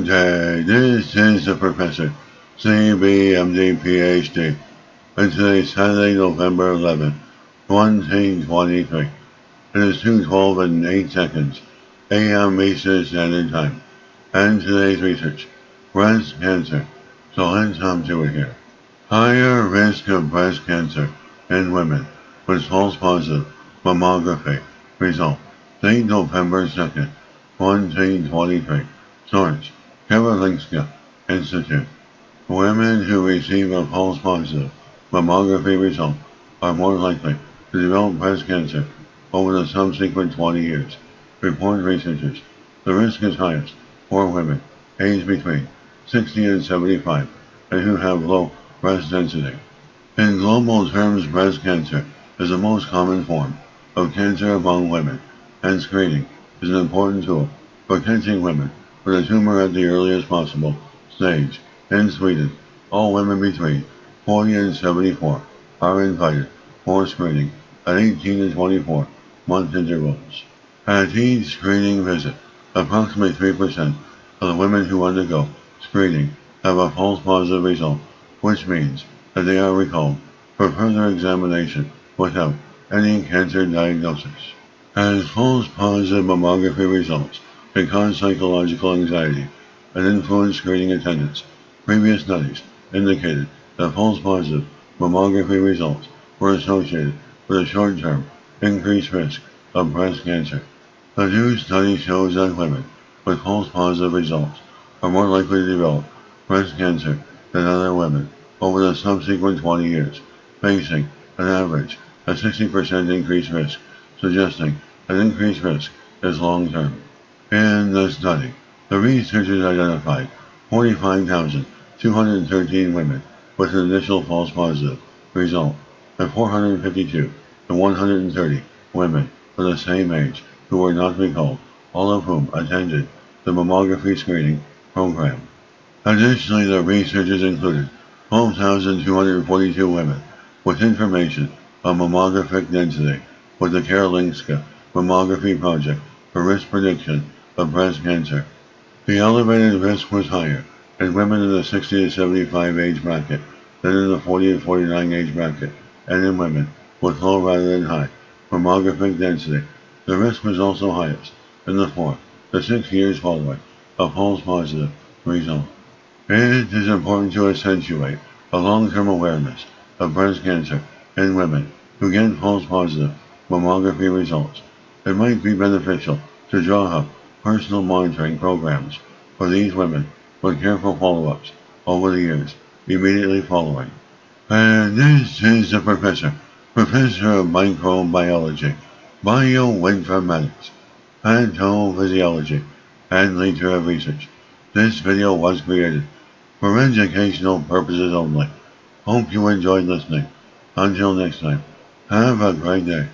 day. This is the Professor, CBMD PhD, and today is Saturday, November 11th, 2023. It is 2:12 and 8 seconds, a.m. Eastern Standard Time, and today's research, breast cancer. So let's hop to it here. Higher risk of breast cancer in women with false positive mammography result, date November 2nd, 2023. Source, Karolinska Institute. Women who receive a false positive mammography result are more likely to develop breast cancer over the subsequent 20 years, report researchers. The risk is highest for women aged between 60 and 75 and who have low breast density. In global terms, breast cancer is the most common form of cancer among women, and screening is an important tool for catching women with a tumor at the earliest possible stage. In Sweden, all women between 40 and 74 are invited for screening at 18 to 24 month intervals. At each screening visit, approximately 3% of the women who undergo screening have a false positive result, which means that they are recalled for further examination without any cancer diagnosis. As false positive mammography results can cause psychological anxiety and influence screening attendance, previous studies indicated that false positive mammography results were associated with a short-term increased risk of breast cancer. The new study shows that women with false positive results are more likely to develop breast cancer than other women over the subsequent 20 years, facing an average of 60% increased risk, suggesting that increased risk is long-term. In the study, the researchers identified 45,213 women with an initial false positive result and 452 to 130 women of the same age who were not recalled, all of whom attended the mammography screening program. Additionally, the researchers included 12,242 women with information on mammographic density with the Karolinska Mammography Project for risk prediction of breast cancer. The elevated risk was higher in women in the 60 to 75 age bracket than in the 40 to 49 age bracket, and in women with low rather than high mammographic density. The risk was also highest in the 4 to 6 years following a false positive result. It is important to accentuate a long-term awareness of breast cancer in women who get false positive mammography results. It might be beneficial to draw up personal monitoring programs for these women with careful follow-ups over the years immediately following. And this is the Professor of Microbiology, Bioinformatics, Pathophysiology, and Leader of Research. This video was created for educational purposes only. Hope you enjoyed listening. Until next time, have a great day.